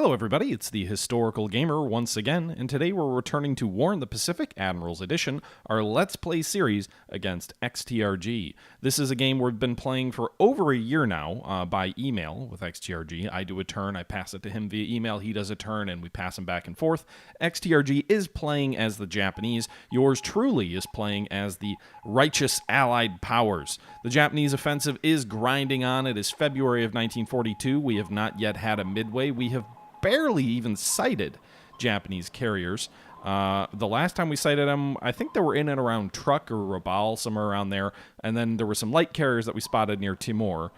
Hello everybody, it's the Historical Gamer once again, and today we're returning to War in the Pacific, Admirals Edition, our Let's Play series against XTRG. This is a game we've been playing for over a year now by email with XTRG. I do a turn, I pass it to him via email, he does a turn, and we pass him back and forth. XTRG is playing as the Japanese, yours truly is playing as the righteous Allied powers. The Japanese offensive is grinding on. It is February of 1942. We have not yet had a midway. We have barely even sighted Japanese carriers. The last time we sighted them, I think they were in and around Truk or Rabaul, somewhere around there. And then there were some light carriers that we spotted near Timor.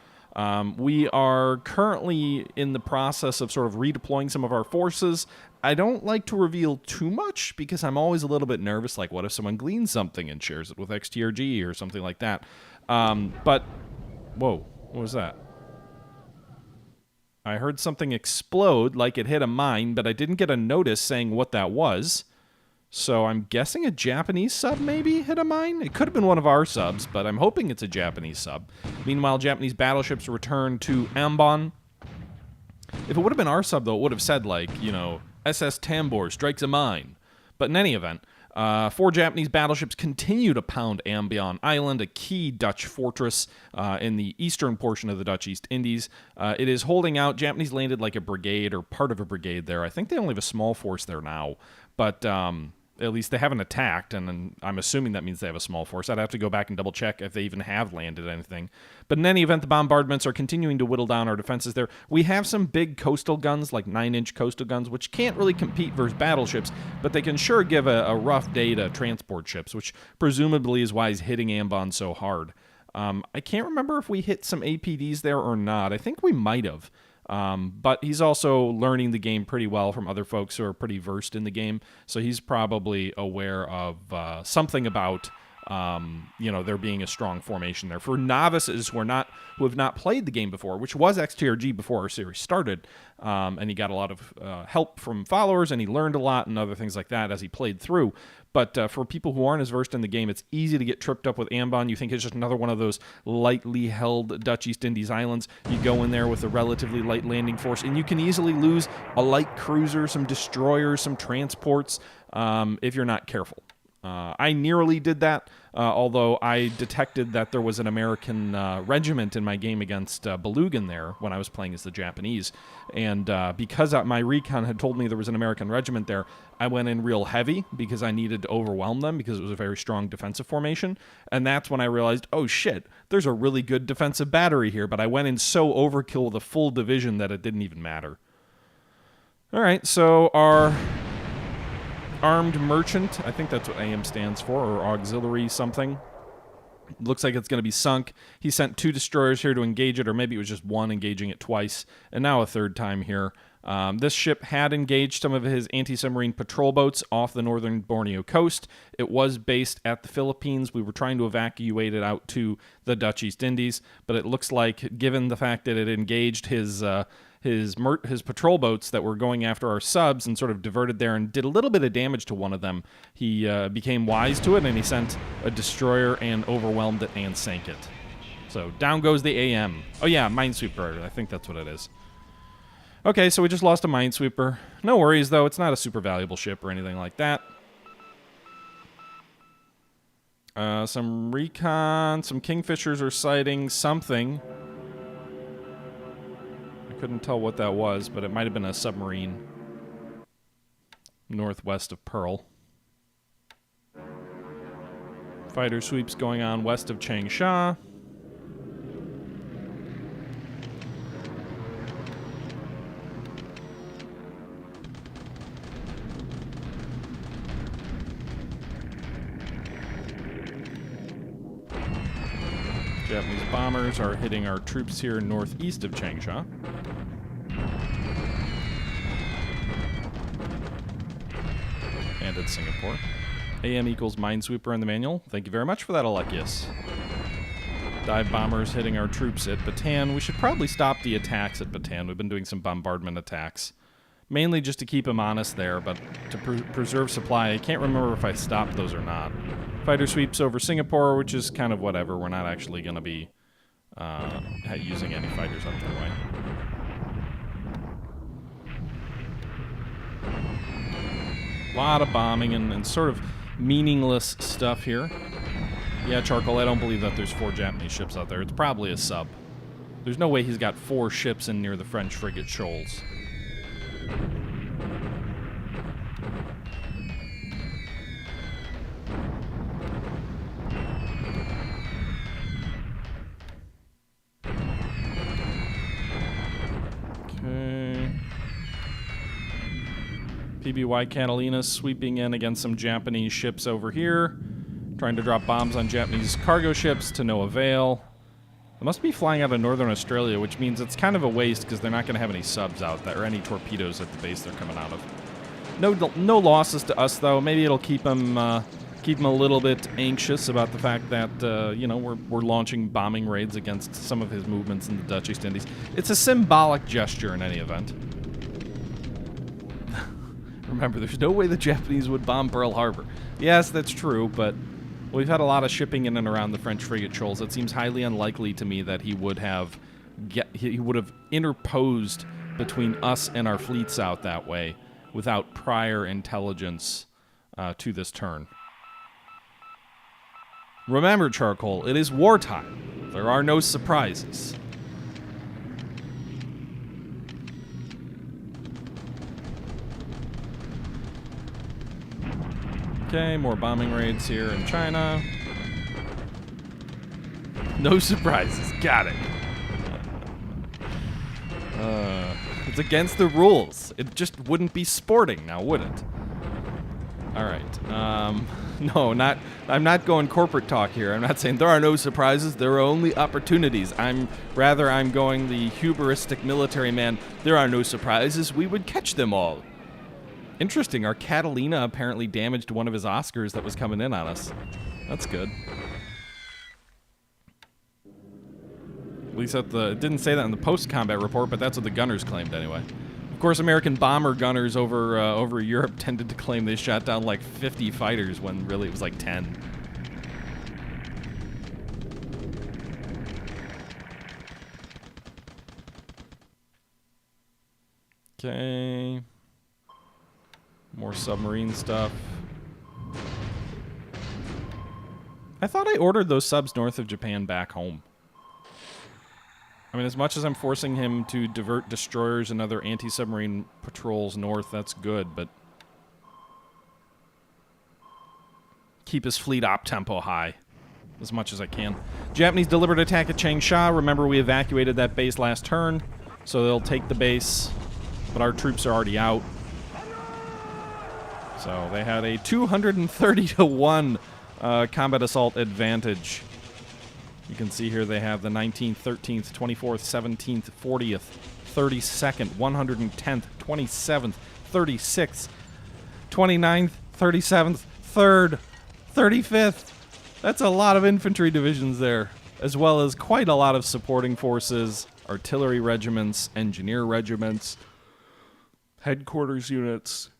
We are currently in the process of sort of redeploying some of our forces. I don't like to reveal too much because I'm always a little bit nervous, like what if someone gleans something and shares it with XTRG or something like that. But, whoa, what was that? I heard something explode like it hit a mine, but I didn't get a notice saying what that was. So I'm guessing a Japanese sub maybe hit a mine? It could have been one of our subs, but I'm hoping it's a Japanese sub. Meanwhile, Japanese battleships return to Ambon. If it would have been our sub, though, it would have said, like, you know, SS Tambor strikes a mine. But in any event, 4 Japanese battleships continue to pound Ambon Island, a key Dutch fortress in the eastern portion of the Dutch East Indies. It is holding out. Japanese landed like a brigade or part of a brigade there. I think they only have a small force there now, but at least they haven't attacked, and I'm assuming that means they have a small force. I'd have to go back and double check if they even have landed anything. But in any event, the bombardments are continuing to whittle down our defenses there. We have some big coastal guns, like 9-inch coastal guns, which can't really compete versus battleships, but they can sure give a rough day to transport ships, which presumably is why he's hitting Ambon so hard. I can't remember if we hit some APDs there or not. I think we might have. But he's also learning the game pretty well from other folks who are pretty versed in the game, so he's probably aware of something about there being a strong formation there. For novices who have not played the game before, which was XTRG before our series started, and he got a lot of help from followers, and he learned a lot and other things like that as he played through. But for people who aren't as versed in the game, it's easy to get tripped up with Ambon. You think it's just another one of those lightly held Dutch East Indies islands. You go in there with a relatively light landing force, and you can easily lose a light cruiser, some destroyers, some transports, if you're not careful. I nearly did that, although I detected that there was an American regiment in my game against Belugan there when I was playing as the Japanese. And because my recon had told me there was an American regiment there, I went in real heavy because I needed to overwhelm them because it was a very strong defensive formation. And that's when I realized, oh shit, there's a really good defensive battery here. But I went in so overkill with a full division that it didn't even matter. All right, so our armed merchant, I think that's what AM stands for, or auxiliary something. Looks like it's going to be sunk. He sent 2 destroyers here to engage it, or maybe it was just one engaging it twice, and now a third time here. This ship had engaged some of his anti-submarine patrol boats off the northern Borneo coast. It was based at the Philippines. We were trying to evacuate it out to the Dutch East Indies, but it looks like, given the fact that it engaged his patrol boats that were going after our subs and sort of diverted there and did a little bit of damage to one of them, he became wise to it, and he sent a destroyer and overwhelmed it and sank it. So down goes the AM. Oh yeah, Minesweeper. I think that's what it is. Okay, so we just lost a Minesweeper. No worries, though. It's not a super valuable ship or anything like that. Some recon, some Kingfishers are sighting something. Couldn't tell what that was, but it might have been a submarine northwest of Pearl. Fighter sweeps going on west of Changsha. Japanese bombers are hitting our troops here northeast of Changsha. And at Singapore. AM equals Minesweeper in the manual. Thank you very much for that, Alekius. Dive bombers hitting our troops at Bataan. We should probably stop the attacks at Bataan. We've been doing some bombardment attacks. Mainly just to keep them honest there, but to preserve supply. I can't remember if I stopped those or not. Fighter sweeps over Singapore, which is kind of whatever. We're not actually going to be using any fighters up that way. lot of bombing and sort of meaningless stuff here. Yeah, Charcoal, I don't believe that there's 4 Japanese ships out there. It's probably a sub. There's no way he's got 4 ships in near the French frigate shoals. PBY Catalina sweeping in against some Japanese ships over here, trying to drop bombs on Japanese cargo ships to no avail. They must be flying out of northern Australia, which means it's kind of a waste because they're not going to have any subs out there or any torpedoes at the base they're coming out of. No losses to us though. Maybe it'll keep them a little bit anxious about the fact that you know, we're launching bombing raids against some of his movements in the Dutch East Indies. It's a symbolic gesture in any event. Remember, there's no way the Japanese would bomb Pearl Harbor. Yes, that's true, but we've had a lot of shipping in and around the French frigate shoals. It seems highly unlikely to me that he would have interposed between us and our fleets out that way without prior intelligence to this turn. Remember, Charcoal, it is wartime. There are no surprises. Okay, more bombing raids here in China. No surprises. Got it. It's against the rules. It just wouldn't be sporting now, would it? All right. No, I'm not going corporate talk here. I'm not saying there are no surprises. There are only opportunities. I'm going the hubristic military man. There are no surprises. We would catch them all. Interesting, our Catalina apparently damaged one of his Oscars that was coming in on us. That's good. At least it didn't say that in the post-combat report, but that's what the gunners claimed anyway. Of course, American bomber gunners over Europe tended to claim they shot down like 50 fighters when really it was like 10. Okay. More submarine stuff. I thought I ordered those subs north of Japan back home. I mean, as much as I'm forcing him to divert destroyers and other anti-submarine patrols north, that's good, but keep his fleet op-tempo high as much as I can. Japanese deliberate attack at Changsha. Remember, we evacuated that base last turn, so they'll take the base, but our troops are already out. So they had a 230-1 combat assault advantage. You can see here they have the 19th, 13th, 24th, 17th, 40th, 32nd, 110th, 27th, 36th, 29th, 37th, 3rd, 35th. That's a lot of infantry divisions there, as well as quite a lot of supporting forces, artillery regiments, engineer regiments, headquarters units.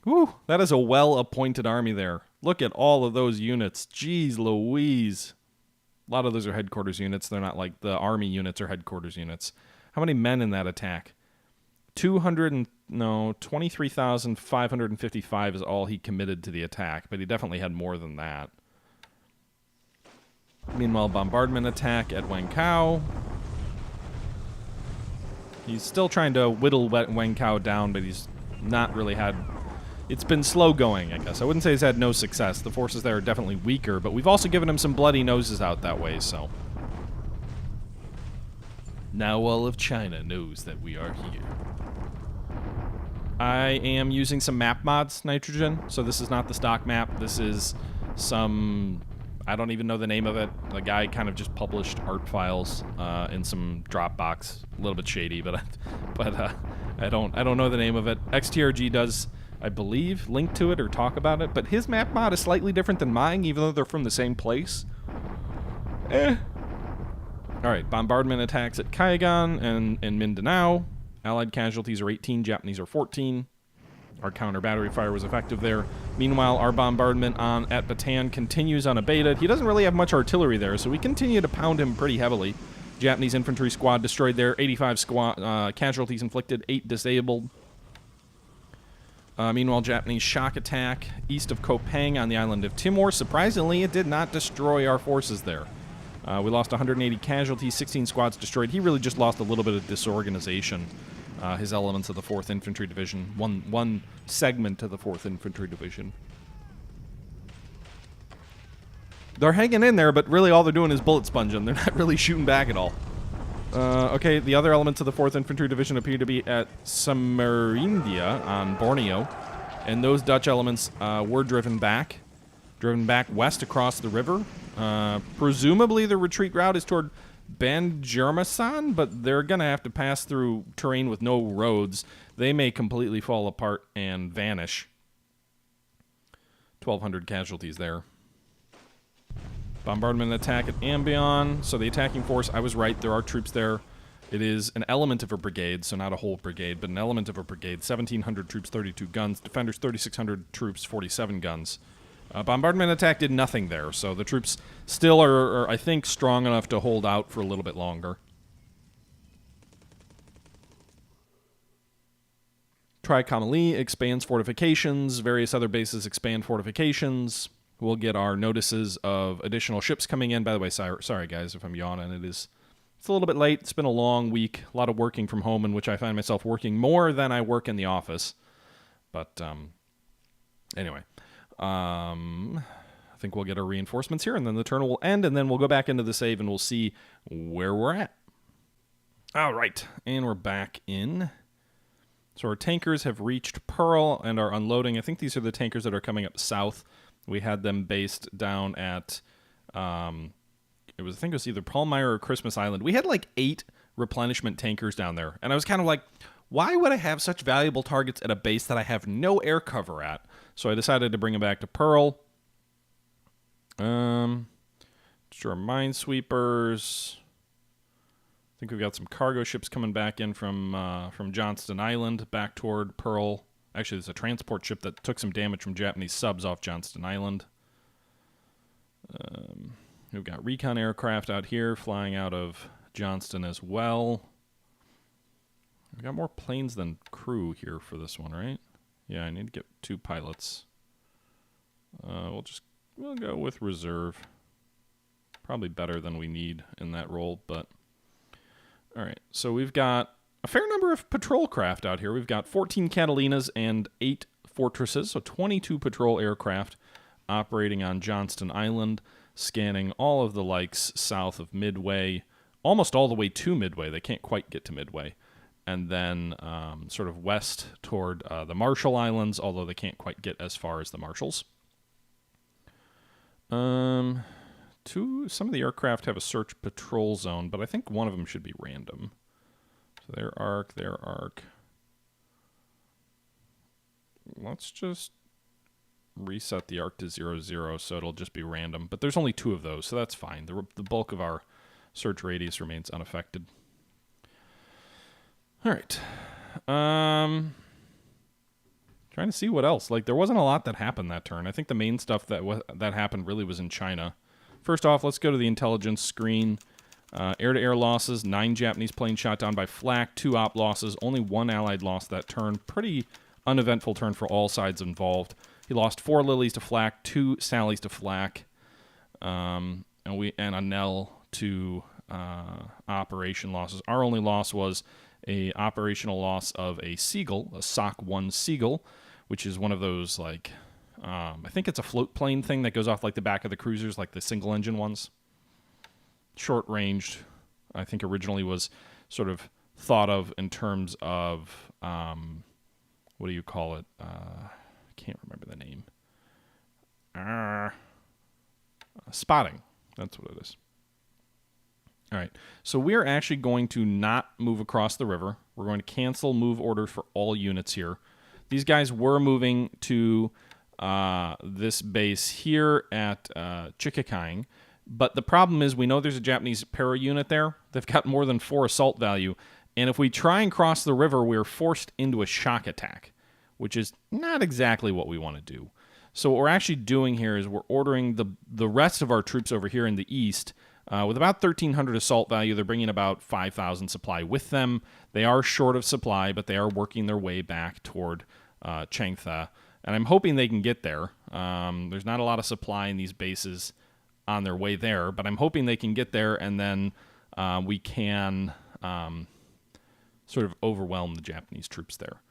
Whew, that is a well-appointed army there. Look at all of those units. Jeez Louise. A lot of those are headquarters units. They're not like the army units or headquarters units. How many men in that attack? 23,555 is all he committed to the attack, but he definitely had more than that. Meanwhile, bombardment attack at Wencao. He's still trying to whittle Wencao down, but he's not really had... It's been slow going, I guess. I wouldn't say he's had no success. The forces there are definitely weaker, but we've also given him some bloody noses out that way, so... Now all of China knows that we are here. I am using some map mods, Nitrogen, so this is not the stock map. This is some... I don't even know the name of it. The guy kind of just published art files in some Dropbox. A little bit shady, but I don't know the name of it. XTRG does... I believe, link to it or talk about it, but his map mod is slightly different than mine, even though they're from the same place. Alright, bombardment attacks at Kaigan and Mindanao. Allied casualties are 18, Japanese are 14. Our counter battery fire was effective there. Meanwhile, our bombardment at Bataan continues unabated. He doesn't really have much artillery there, so we continue to pound him pretty heavily. Japanese infantry squad destroyed there, 85 casualties inflicted, 8 disabled. Meanwhile, Japanese shock attack east of Koh Pang on the island of Timor. Surprisingly, it did not destroy our forces there. We lost 180 casualties, 16 squads destroyed. He really just lost a little bit of disorganization. His elements of the 4th Infantry Division. One segment of the 4th Infantry Division. They're hanging in there, but really all they're doing is bullet sponging. They're not really shooting back at all. Okay, the other elements of the 4th Infantry Division appear to be at Samarindia on Borneo. And those Dutch elements were driven back west across the river. Presumably the retreat route is toward Banjarmasan, but they're going to have to pass through terrain with no roads. They may completely fall apart and vanish. 1,200 casualties there. Bombardment attack at Ambion. So the attacking force, I was right, there are troops there. It is an element of a brigade, so not a whole brigade, but an element of a brigade. 1,700 troops, 32 guns. Defenders, 3,600 troops, 47 guns. Bombardment attack did nothing there, so the troops still are, I think, strong enough to hold out for a little bit longer. Trincomalee expands fortifications. Various other bases expand fortifications. We'll get our notices of additional ships coming in. By the way, sorry guys if I'm yawning. It's a little bit late. It's been a long week. A lot of working from home in which I find myself working more than I work in the office. But anyway. I think we'll get our reinforcements here, and then the turn will end, and then we'll go back into the save, and we'll see where we're at. All right, and we're back in. So our tankers have reached Pearl and are unloading. I think these are the tankers that are coming up south. We had them based down at, I think it was either Palmyra or Christmas Island. We had like 8 replenishment tankers down there, and I was kind of like, why would I have such valuable targets at a base that I have no air cover at? So I decided to bring them back to Pearl. Sure, minesweepers. I think we've got some cargo ships coming back in from Johnston Island back toward Pearl. Actually, there's a transport ship that took some damage from Japanese subs off Johnston Island. We've got recon aircraft out here flying out of Johnston as well. We've got more planes than crew here for this one, right? Yeah, I need to get 2 pilots. We'll go with reserve. Probably better than we need in that role, but... Alright, so we've got a fair number of patrol craft out here. We've got 14 Catalinas and 8 Fortresses, so 22 patrol aircraft operating on Johnston Island, scanning all of the likes south of Midway, almost all the way to Midway. They can't quite get to Midway. And then sort of west toward the Marshall Islands, although they can't quite get as far as the Marshalls. Some of the aircraft have a search patrol zone, but I think one of them should be random. So their arc. Let's just reset the arc to 0, so it'll just be random. But there's only 2 of those, so that's fine. The bulk of our search radius remains unaffected. All right. Trying to see what else. Like, there wasn't a lot that happened that turn. I think the main stuff that happened really was in China. First off, let's go to the intelligence screen. Air-to-air losses, 9 Japanese planes shot down by flak, 2 op losses, only 1 allied lost that turn. Pretty uneventful turn for all sides involved. He lost 4 Lilies to flak, 2 Sallies to flak, and a Nell to operation losses. Our only loss was a operational loss of a Seagull, a SOC 1 Seagull, which is one of those, like, I think it's a float plane thing that goes off like the back of the cruisers, like the single engine ones. Short-ranged, I think originally was sort of thought of in terms of, what do you call it? I can't remember the name. Spotting. That's what it is. All right, so we're actually going to not move across the river. We're going to cancel move orders for all units here. These guys were moving to this base here at Chikakang, but the problem is we know there's a Japanese para unit there. They've got more than 4 assault value, and if we try and cross the river, we're forced into a shock attack, which is not exactly what we want to do. So what we're actually doing here is we're ordering the rest of our troops over here in the east. With about 1,300 assault value, they're bringing about 5,000 supply with them. They are short of supply, but they are working their way back toward Changsha, and I'm hoping they can get there. There's not a lot of supply in these bases on their way there, but I'm hoping they can get there, and then we can sort of overwhelm the Japanese troops there.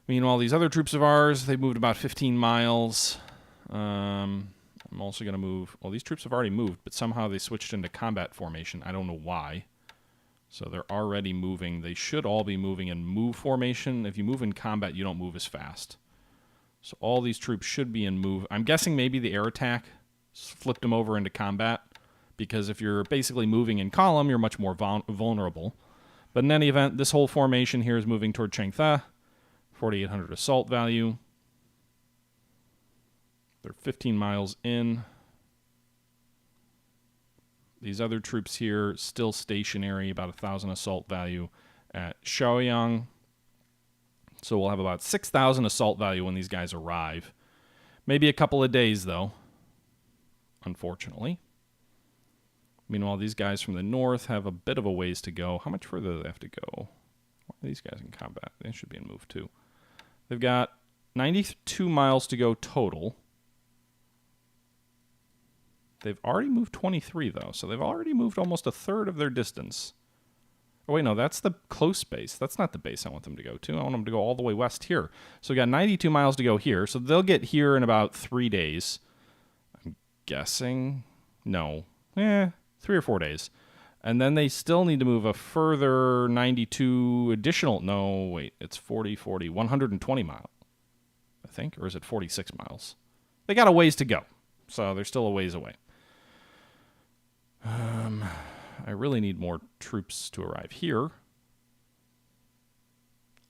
Meanwhile, these other troops of ours, they moved about 15 miles. I'm also going to move... Well, these troops have already moved, but somehow they switched into combat formation. I don't know why. So they're already moving. They should all be moving in move formation. If you move in combat, you don't move as fast. So all these troops should be in move. I'm guessing maybe the air attack flipped them over into combat, because if you're basically moving in column, you're much more vulnerable. But in any event, this whole formation here is moving toward Changsha. 4,800 assault value. They're 15 miles in. These other troops here still stationary, about 1,000 assault value at Shaoyang. So we'll have about 6,000 assault value when these guys arrive. Maybe a couple of days, though, unfortunately. Meanwhile, these guys from the north have a bit of a ways to go. How much further do they have to go? Why are these guys in combat? They should be in move, too. They've got 92 miles to go total. They've already moved 23, though, so they've already moved almost a third of their distance. Oh, wait, no, that's the close base. That's not the base I want them to go to. I want them to go all the way west here. So we got 92 miles to go here, so they'll get here in about 3 days. I'm guessing. No. 3 or 4 days. And then they still need to move a further 92 additional... No, wait, it's 120 miles, I think, or is it 46 miles? They got a ways to go, so they're still a ways away. I really need more troops to arrive here.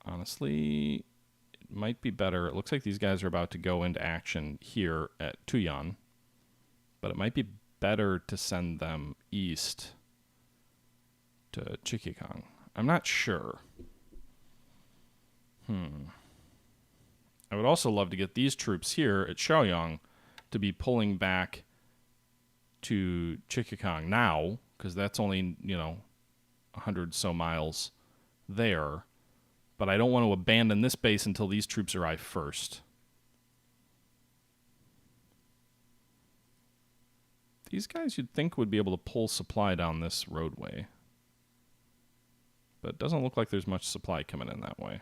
Honestly, it might be better. It looks like these guys are about to go into action here at Tuyan, but it might be better to send them east to Chikikang. I'm not sure. I would also love to get these troops here at Shaoyang to be pulling back to Chikikang now, because that's only, 100 so miles there. But I don't want to abandon this base until these troops arrive first. These guys you'd think would be able to pull supply down this roadway. But it doesn't look like there's much supply coming in that way,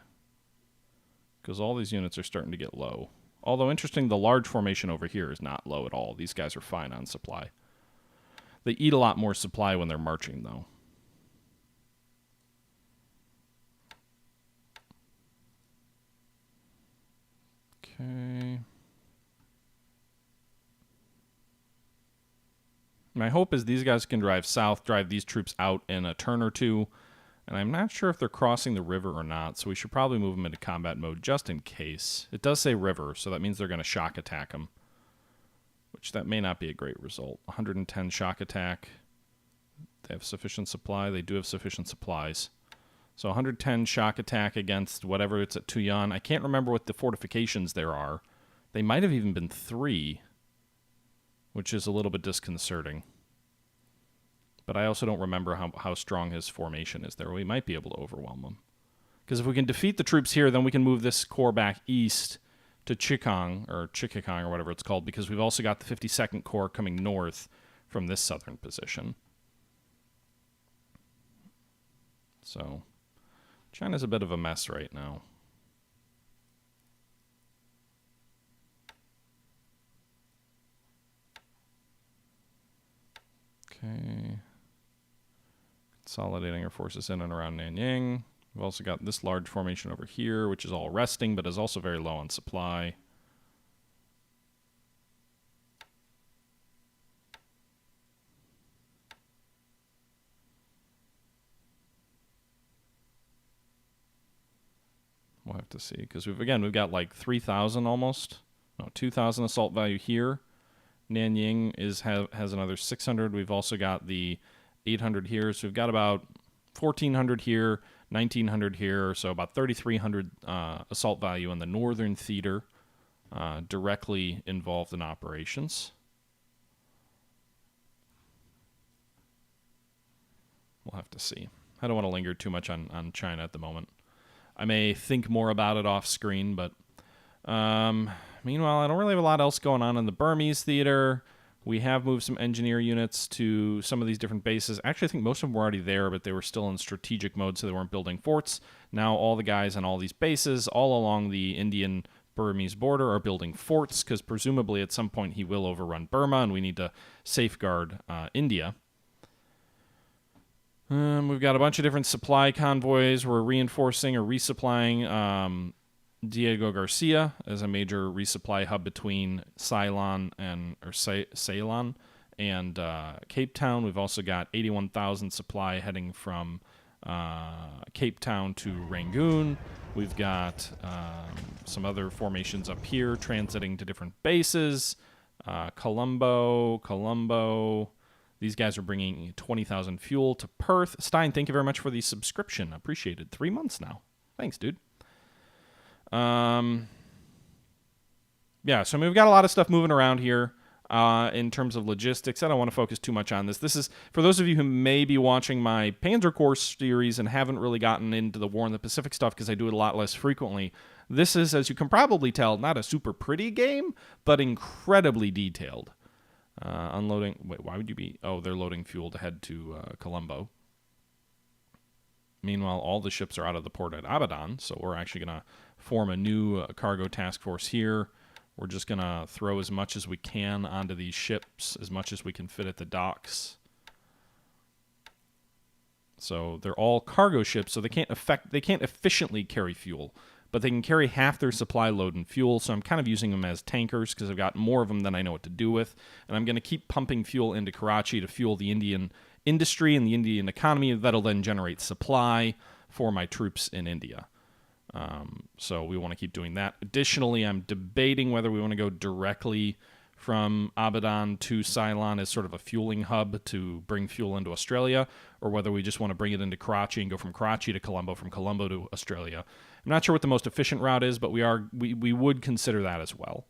because all these units are starting to get low. Although, interesting, the large formation over here is not low at all. These guys are fine on supply. They eat a lot more supply when they're marching, though. Okay. My hope is these guys can drive south, drive these troops out in a turn or two. And I'm not sure if they're crossing the river or not, so we should probably move them into combat mode just in case. It does say river, so that means they're going to shock attack them, which that may not be a great result. 110 shock attack. They have sufficient supply. They do have sufficient supplies. So 110 shock attack against whatever it's at Tuyan. I can't remember what the fortifications there are. They might have even been 3, which is a little bit disconcerting. But I also don't remember how strong his formation is there. We might be able to overwhelm them. Because if we can defeat the troops here, then we can move this corps back east to Chikang, or Chikikang, or whatever it's called, because we've also got the 52nd Corps coming north from this southern position. So, China's a bit of a mess right now. Okay. Consolidating our forces in and around Nanyang. We've also got this large formation over here, which is all resting, but is also very low on supply. We'll have to see, because we've got like 3,000 almost. No, 2,000 assault value here. Nanyang has another 600. We've also got the 800 here, so we've got about 1,400 here, 1,900 here, so about 3,300 assault value in the northern theater directly involved in operations. We'll have to see. I don't want to linger too much on China at the moment. I may think more about it off screen, but Meanwhile, I don't really have a lot else going on in the Burmese theater. We have moved some engineer units to some of these different bases. Actually, I think most of them were already there, but they were still in strategic mode, so they weren't building forts. Now all the guys on all these bases all along the Indian-Burmese border are building forts, because presumably at some point he will overrun Burma, and we need to safeguard India. We've got a bunch of different supply convoys. We're reinforcing or resupplying Diego Garcia as a major resupply hub between Ceylon and Cape Town. We've also got 81,000 supply heading from Cape Town to Rangoon. We've got some other formations up here transiting to different bases. Colombo. These guys are bringing 20,000 fuel to Perth. Stein, thank you very much for the subscription. Appreciated. 3 months now. Thanks, dude. Yeah, so we've got a lot of stuff moving around here in terms of logistics. I don't want to focus too much on this. This is, for those of you who may be watching my Panzer Corps series and haven't really gotten into the War in the Pacific stuff because I do it a lot less frequently, this is, as you can probably tell, not a super pretty game, but incredibly detailed. Unloading, wait, why would you be, oh, they're loading fuel to head to Colombo. Meanwhile, all the ships are out of the port at Abadan, so we're actually going to form a new cargo task force here. We're just going to throw as much as we can onto these ships, as much as we can fit at the docks. So they're all cargo ships, so they can't efficiently carry fuel, but they can carry half their supply load in fuel, so I'm kind of using them as tankers because I've got more of them than I know what to do with, and I'm going to keep pumping fuel into Karachi to fuel the Indian industry and the Indian economy. That'll then generate supply for my troops in India. So we want to keep doing that. Additionally, I'm debating whether we want to go directly from Abadan to Ceylon as sort of a fueling hub to bring fuel into Australia, or whether we just want to bring it into Karachi and go from Karachi to Colombo, from Colombo to Australia. I'm not sure what the most efficient route is, but we would consider that as well.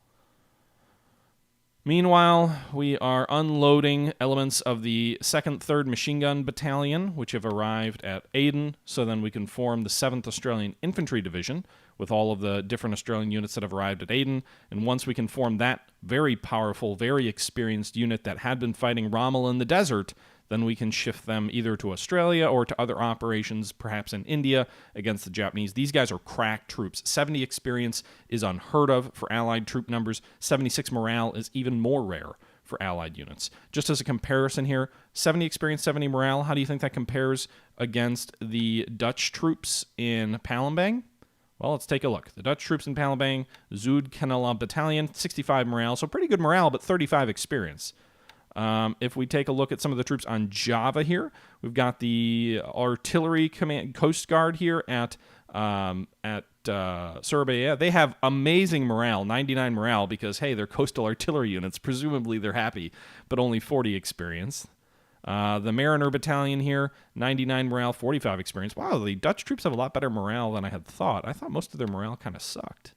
Meanwhile, we are unloading elements of the 2nd, 3rd Machine Gun Battalion, which have arrived at Aden, so then we can form the 7th Australian Infantry Division with all of the different Australian units that have arrived at Aden. And once we can form that very powerful, very experienced unit that had been fighting Rommel in the desert, then we can shift them either to Australia or to other operations, perhaps in India, against the Japanese. These guys are crack troops. 70 experience is unheard of for Allied troop numbers. 76 morale is even more rare for Allied units. Just as a comparison here, 70 experience, 70 morale, how do you think that compares against the Dutch troops in Palembang? Well, let's take a look. The Dutch troops in Palembang, Zuid-Kenneland Battalion, 65 morale, so pretty good morale, but 35 experience. If we take a look at some of the troops on Java here, we've got the Artillery Command Coast Guard here at Surabaya. They have amazing morale, 99 morale, because, hey, they're coastal artillery units. Presumably they're happy, but only 40 experience. The Mariner Battalion here, 99 morale, 45 experience. Wow, the Dutch troops have a lot better morale than I had thought. I thought most of their morale kind of sucked.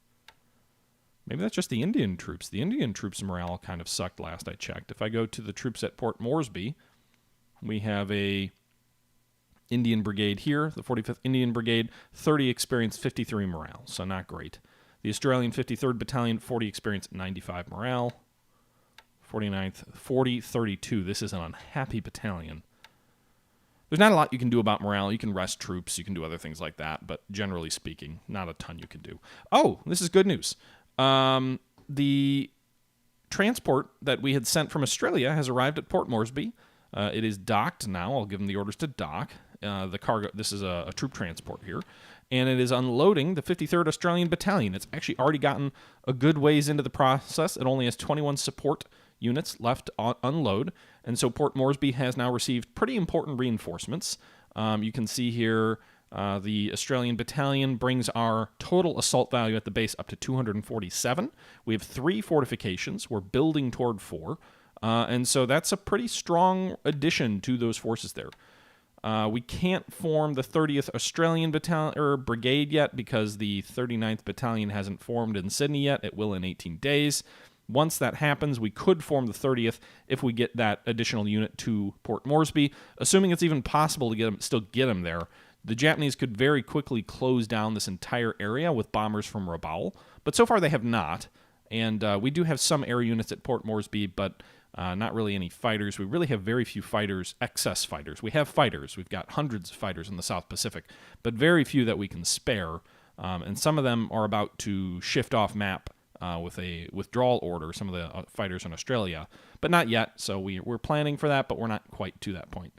Maybe that's just the Indian troops. The Indian troops' morale kind of sucked last I checked. If I go to the troops at Port Moresby, we have a Indian Brigade here, the 45th Indian Brigade, 30 experience, 53 morale, so not great. The Australian 53rd Battalion, 40 experience, 95 morale. 49th, 40, 32. This is an unhappy battalion. There's not a lot you can do about morale. You can rest troops, you can do other things like that, but generally speaking, not a ton you can do. Oh, this is good news. The transport that we had sent from Australia has arrived at Port Moresby. It is docked now. I'll give them the orders to dock. The cargo. This is a troop transport here, and it is unloading the 53rd Australian Battalion. It's actually already gotten a good ways into the process. It only has 21 support units left to unload, and so Port Moresby has now received pretty important reinforcements. You can see here the Australian Battalion brings our total assault value at the base up to 247. We have 3 fortifications. We're building toward 4. And so that's a pretty strong addition to those forces there. We can't form the 30th Australian Brigade yet because the 39th Battalion hasn't formed in Sydney yet. It will in 18 days. Once that happens, we could form the 30th if we get that additional unit to Port Moresby, assuming it's even possible to still get them there. the Japanese could very quickly close down this entire area with bombers from Rabaul, but so far they have not. And we do have some air units at Port Moresby, but not really any fighters. We really have very few fighters, excess fighters. We have fighters. We've got hundreds of fighters in the South Pacific, but very few that we can spare. And some of them are about to shift off map with a withdrawal order, some of the fighters in Australia, but not yet. So we're planning for that, but we're not quite to that point.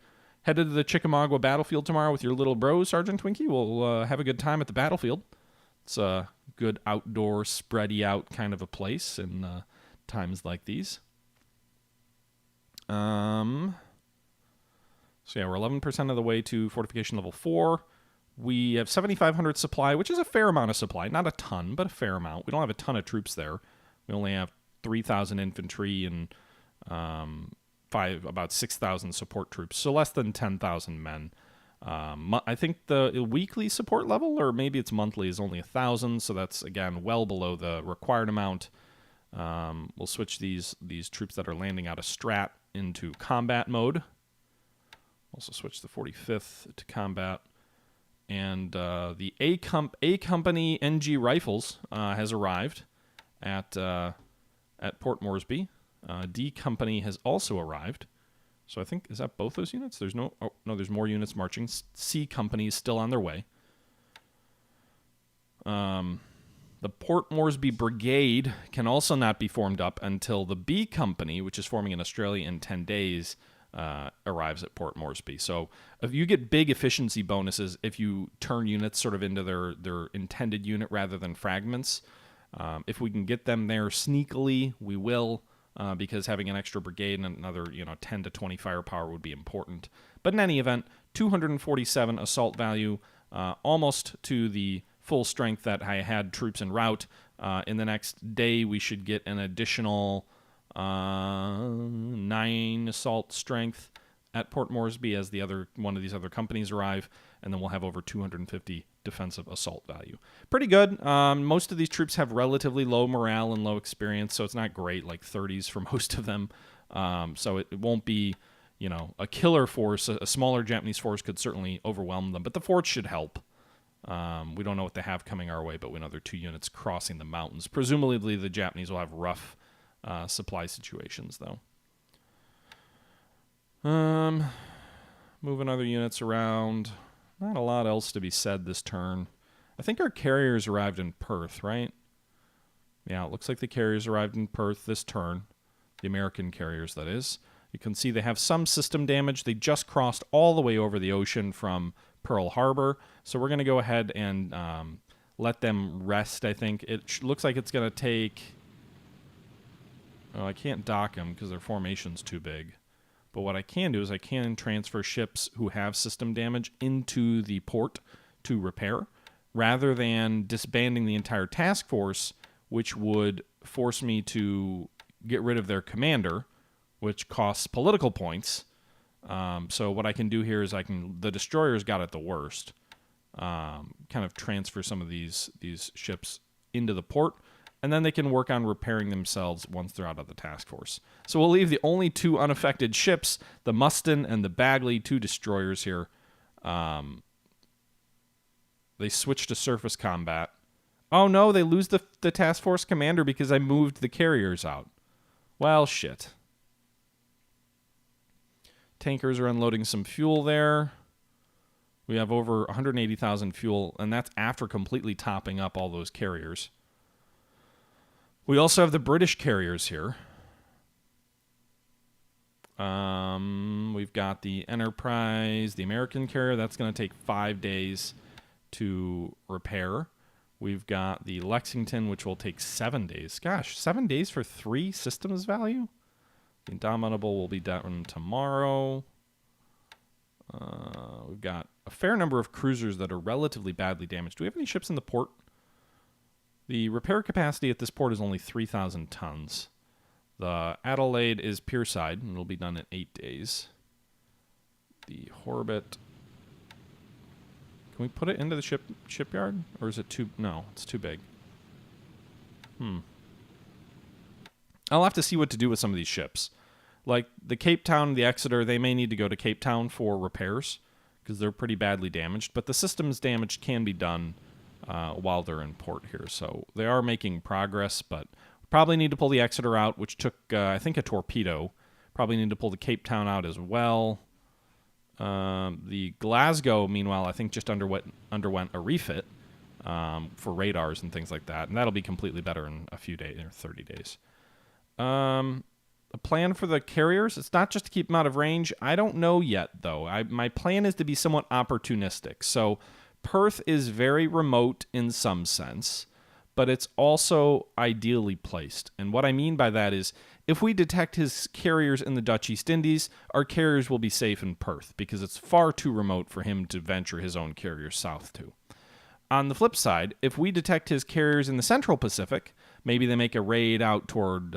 Headed to the Chickamauga battlefield tomorrow with your little bro, Sergeant Twinkie. We'll have a good time at the battlefield. It's a good outdoor, spready out kind of a place in times like these. So yeah, we're 11% of the way to fortification level 4. We have 7,500 supply, which is a fair amount of supply. Not a ton, but a fair amount. We don't have a ton of troops there. We only have 3,000 infantry and about 6,000 support troops, so less than 10,000 men. I think the weekly support level, or maybe it's monthly, is only 1,000, so that's, again, well below the required amount. We'll switch these troops that are landing out of strat into combat mode. Also switch the 45th to combat. And the A Company NG Rifles has arrived at Port Moresby. D Company has also arrived. So I think, is that both those units? There's there's more units marching. C Company is still on their way. The Port Moresby Brigade can also not be formed up until the B Company, which is forming in Australia in 10 days, arrives at Port Moresby. So if you get big efficiency bonuses if you turn units sort of into their intended unit rather than fragments. If we can get them there sneakily, we will, because having an extra brigade and another 10 to 20 firepower would be important. But in any event, 247 assault value, almost to the full strength that I had troops en route. In the next day, we should get an additional 9 assault strength at Port Moresby as one of these other companies arrive, and then we'll have over 250 defensive assault value. Pretty good. Most of these troops have relatively low morale and low experience, so it's not great, like 30s for most of them. So it won't be, a killer force. A smaller Japanese force could certainly overwhelm them, but the forts should help. We don't know what they have coming our way, but we know there are 2 units crossing the mountains. Presumably the Japanese will have rough supply situations, though. Moving other units around. Not a lot else to be said this turn. I think our carriers arrived in Perth, right? Yeah, it looks like the carriers arrived in Perth this turn. The American carriers, that is. You can see they have some system damage. They just crossed all the way over the ocean from Pearl Harbor. So we're going to go ahead and let them rest, I think. It looks like it's going to take... Oh, I can't dock them because their formation's too big. But what I can do is I can transfer ships who have system damage into the port to repair, rather than disbanding the entire task force, which would force me to get rid of their commander, which costs political points. So what I can do here is the destroyers got it the worst. Kind of transfer some of these ships into the port, and then they can work on repairing themselves once they're out of the task force. So we'll leave the only 2 unaffected ships, the Muston and the Bagley, 2 destroyers here. They switch to surface combat. Oh no, they lose the task force commander because I moved the carriers out. Well, shit. Tankers are unloading some fuel there. We have over 180,000 fuel, and that's after completely topping up all those carriers. We also have the British carriers here. We've got the Enterprise, the American carrier. That's going to take 5 days to repair. We've got the Lexington, which will take 7 days. Gosh, 7 days for 3 systems value? The Indomitable will be done tomorrow. We've got a fair number of cruisers that are relatively badly damaged. Do we have any ships in the port? The repair capacity at this port is only 3,000 tons. The Adelaide is pierside, and it'll be done in 8 days. The Horbit... Can we put it into the shipyard? Or is it too... No, it's too big. I'll have to see what to do with some of these ships. Like the Cape Town and the Exeter, they may need to go to Cape Town for repairs, because they're pretty badly damaged. But the systems damage can be done while they're in port here. So they are making progress, but probably need to pull the Exeter out, which took, I think, a torpedo. Probably need to pull the Cape Town out as well. The Glasgow, meanwhile, I think just underwent a refit for radars and things like that, and that'll be completely better in a few days, or 30 days. A plan for the carriers, it's not just to keep them out of range. I don't know yet, though. My plan is to be somewhat opportunistic. So Perth is very remote in some sense, but it's also ideally placed. And what I mean by that is, if we detect his carriers in the Dutch East Indies, our carriers will be safe in Perth, because it's far too remote for him to venture his own carriers south to. On the flip side, if we detect his carriers in the Central Pacific, maybe they make a raid out toward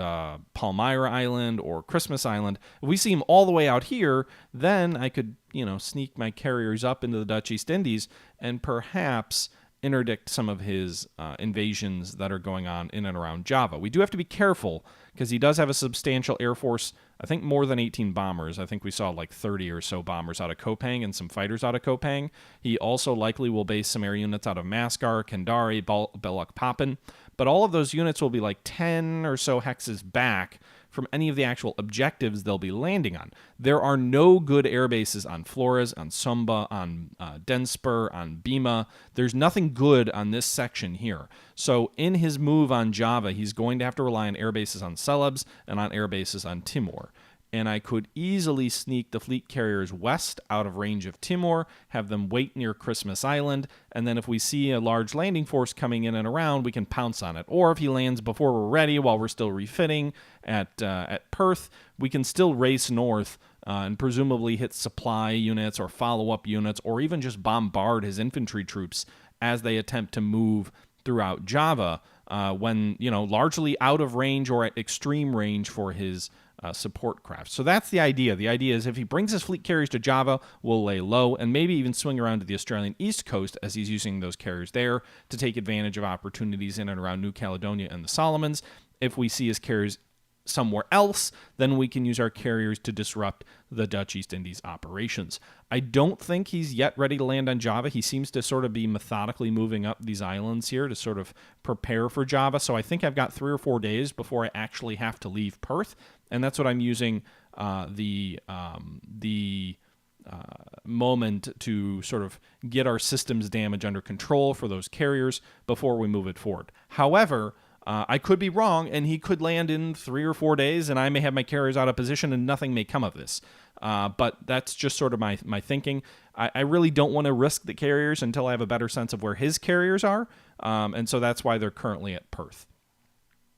Palmyra Island or Christmas Island. If we see him all the way out here, then I could, sneak my carriers up into the Dutch East Indies and perhaps interdict some of his invasions that are going on in and around Java. We do have to be careful because he does have a substantial air force, I think more than 18 bombers. I think we saw like 30 or so bombers out of Kopang and some fighters out of Kopang. He also likely will base some air units out of Maskar, Kendari, Belak-Papan. But all of those units will be like 10 or so hexes back from any of the actual objectives they'll be landing on. There are no good air bases on Flores, on Sumba, on Denspur, on Bima. There's nothing good on this section here. So in his move on Java, he's going to have to rely on air bases on Celebes and on air bases on Timor. And I could easily sneak the fleet carriers west out of range of Timor, have them wait near Christmas Island, and then if we see a large landing force coming in and around, we can pounce on it. Or if he lands before we're ready, while we're still refitting at Perth, we can still race north and presumably hit supply units or follow-up units, or even just bombard his infantry troops as they attempt to move throughout Java when, largely out of range or at extreme range for his support craft. So that's the idea. The idea is if he brings his fleet carriers to Java, we'll lay low and maybe even swing around to the Australian east coast as he's using those carriers there to take advantage of opportunities in and around New Caledonia and the Solomons. If we see his carriers somewhere else, then we can use our carriers to disrupt the Dutch East Indies operations. I don't think he's yet ready to land on Java. He seems to sort of be methodically moving up these islands here to sort of prepare for Java. So I think I've got 3 or 4 days before I actually have to leave Perth. And that's what I'm using the moment to sort of get our systems damage under control for those carriers before we move it forward. However, I could be wrong, and he could land in 3 or 4 days, and I may have my carriers out of position, and nothing may come of this. But that's just sort of my thinking. I really don't want to risk the carriers until I have a better sense of where his carriers are, and so that's why they're currently at Perth.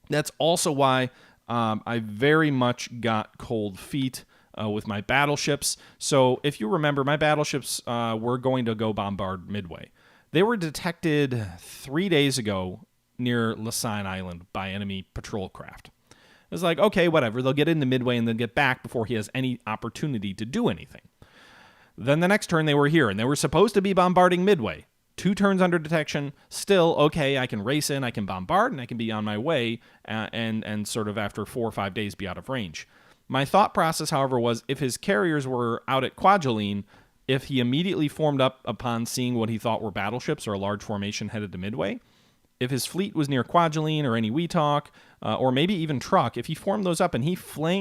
That's also why I very much got cold feet with my battleships. So if you remember, my battleships were going to go bombard Midway. They were detected 3 days ago near Lasine Island by enemy patrol craft. It was like, okay, whatever. They'll get into Midway and then get back before he has any opportunity to do anything. Then the next turn they were here, and they were supposed to be bombarding Midway. 2 turns under detection, still, okay, I can race in, I can bombard, and I can be on my way, and sort of after 4 or 5 days be out of range. My thought process, however, was if his carriers were out at Kwajalein, if he immediately formed up upon seeing what he thought were battleships or a large formation headed to Midway, if his fleet was near Kwajalein or any Weetalk, or maybe even Truk, if he formed those up and he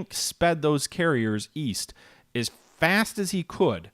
sped those carriers east as fast as he could,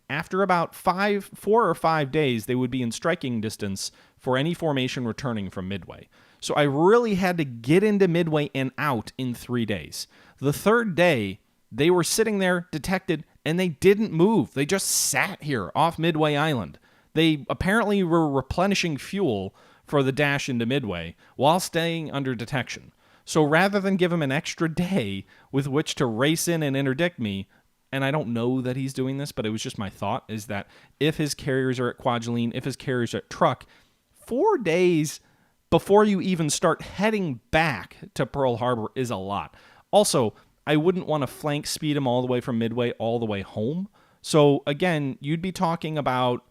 after about 4 or 5 days, they would be in striking distance for any formation returning from Midway. So I really had to get into Midway and out in 3 days. The third day, they were sitting there, detected, and they didn't move. They just sat here off Midway Island. They apparently were replenishing fuel for the dash into Midway while staying under detection. So rather than give him an extra day with which to race in and interdict me, and I don't know that he's doing this, but it was just my thought, is that if his carriers are at Kwajalein, if his carriers are at Truk, 4 days before you even start heading back to Pearl Harbor is a lot. Also, I wouldn't want to flank speed him all the way from Midway all the way home. So again, you'd be talking about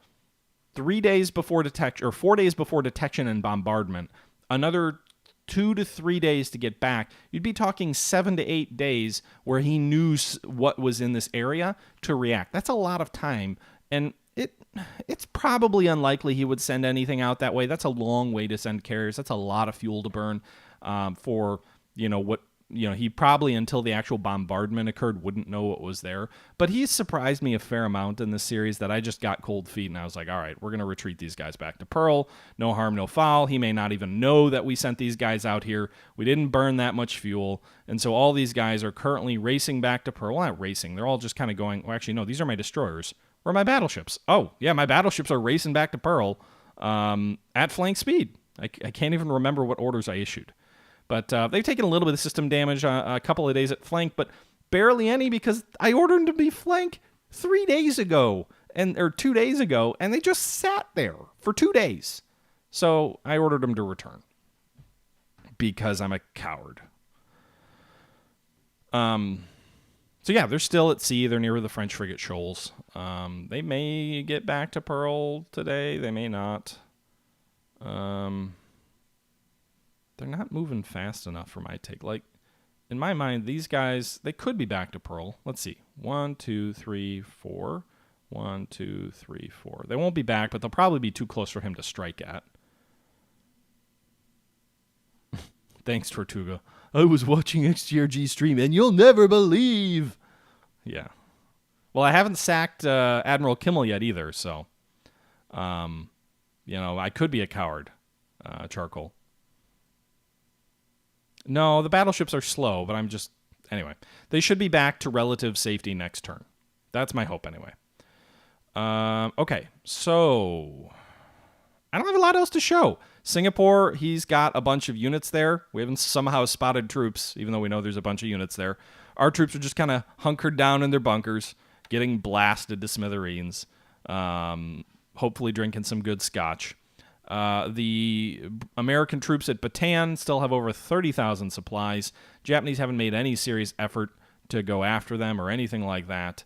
3 days before detection, or 4 days before detection and bombardment, another 2 to 3 days to get back. You'd be talking 7 to 8 days where he knew what was in this area to react. That's a lot of time. And it's probably unlikely he would send anything out that way. That's a long way to send carriers. That's a lot of fuel to burn for, he probably, until the actual bombardment occurred, wouldn't know what was there. But he's surprised me a fair amount in this series that I just got cold feet, and I was like, all right, we're going to retreat these guys back to Pearl. No harm, no foul. He may not even know that we sent these guys out here. We didn't burn that much fuel. And so all these guys are currently racing back to Pearl. Well, not racing. They're all just kind of going, well, actually, no, these are my destroyers. Where are my battleships? Oh, yeah, my battleships are racing back to Pearl at flank speed. I can't even remember what orders I issued. But they've taken a little bit of system damage a couple of days at flank, but barely any because I ordered them to be flank 3 days ago, or 2 days ago, and they just sat there for 2 days. So I ordered them to return because I'm a coward. So yeah, they're still at sea. They're near the French frigate shoals. They may get back to Pearl today. They may not. They're not moving fast enough for my take. Like, in my mind, these guys, they could be back to Pearl. Let's see. 1, 2, 3, 4. 1, 2, 3, 4. They won't be back, but they'll probably be too close for him to strike at. Thanks, Tortuga. I was watching XTRG stream, and you'll never believe. Yeah. Well, I haven't sacked Admiral Kimmel yet either, so, I could be a coward, Charcoal. No, the battleships are slow, but anyway. They should be back to relative safety next turn. That's my hope, anyway. Okay, so I don't have a lot else to show. Singapore, he's got a bunch of units there. We haven't somehow spotted troops, even though we know there's a bunch of units there. Our troops are just kind of hunkered down in their bunkers, getting blasted to smithereens, hopefully drinking some good scotch. The American troops at Bataan still have over 30,000 supplies. Japanese haven't made any serious effort to go after them or anything like that.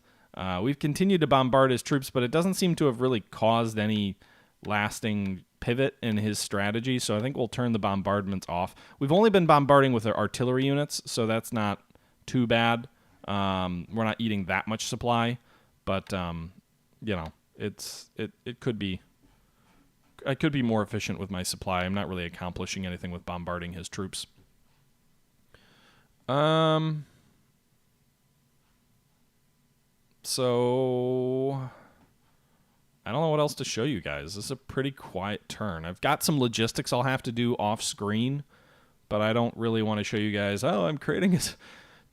We've continued to bombard his troops, but it doesn't seem to have really caused any lasting pivot in his strategy, so I think we'll turn the bombardments off. We've only been bombarding with our artillery units, so that's not too bad. We're not eating that much supply, but it could be. I could be more efficient with my supply. I'm not really accomplishing anything with bombarding his troops. So I don't know what else to show you guys. This is a pretty quiet turn. I've got some logistics I'll have to do off screen, but I don't really want to show you guys, I'm creating a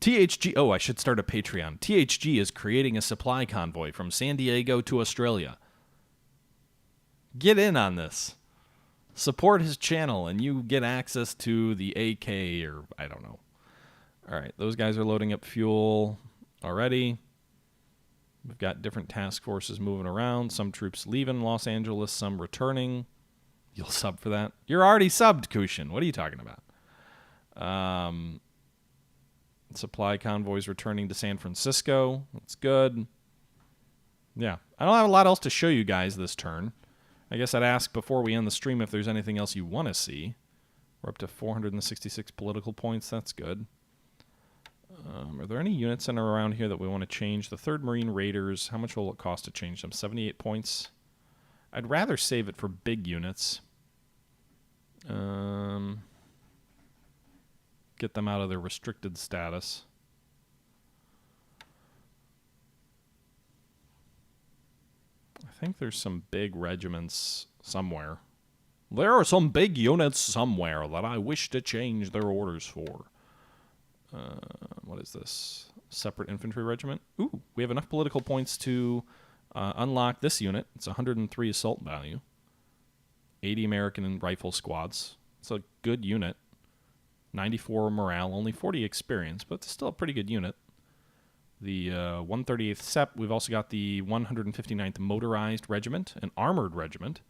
THG. Oh, I should start a Patreon. THG is creating a supply convoy from San Diego to Australia. Get in on this. Support his channel, and you get access to the AK, or I don't know. All right, those guys are loading up fuel already. We've got different task forces moving around. Some troops leaving Los Angeles, some returning. You'll sub for that? You're already subbed, Kushin. What are you talking about? Supply convoys returning to San Francisco. That's good. Yeah, I don't have a lot else to show you guys this turn. I guess I'd ask before we end the stream if there's anything else you want to see. We're up to 466 political points. That's good. Are there any units in or around here that we want to change? The 3rd Marine Raiders, how much will it cost to change them? 78 points. I'd rather save it for big units. Get them out of their restricted status. I think there's some big regiments somewhere. There are some big units somewhere that I wish to change their orders for. What is this? Separate infantry regiment? Ooh, we have enough political points to unlock this unit. It's 103 assault value. 80 American rifle squads. It's a good unit. 94 morale, only 40 experience, but it's still a pretty good unit. The 138th SEP, we've also got the 159th Motorized Regiment, an armored regiment,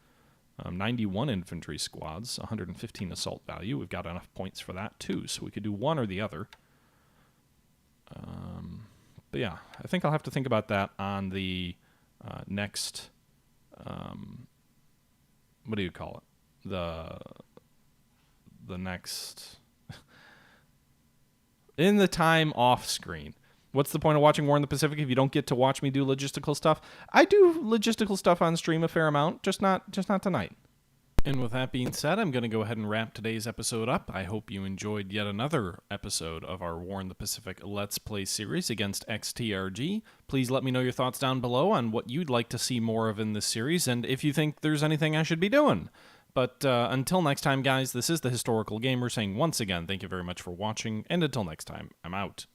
91 infantry squads, 115 assault value. We've got enough points for that, too, so we could do one or the other. But yeah, I think I'll have to think about that on the next, what do you call it? The next, in the time off screen. What's the point of watching War in the Pacific if you don't get to watch me do logistical stuff? I do logistical stuff on stream a fair amount, just not tonight. And with that being said, I'm going to go ahead and wrap today's episode up. I hope you enjoyed yet another episode of our War in the Pacific Let's Play series against XTRG. Please let me know your thoughts down below on what you'd like to see more of in this series, and if you think there's anything I should be doing. But until next time, guys, this is the Historical Gamer saying once again, thank you very much for watching, and until next time, I'm out.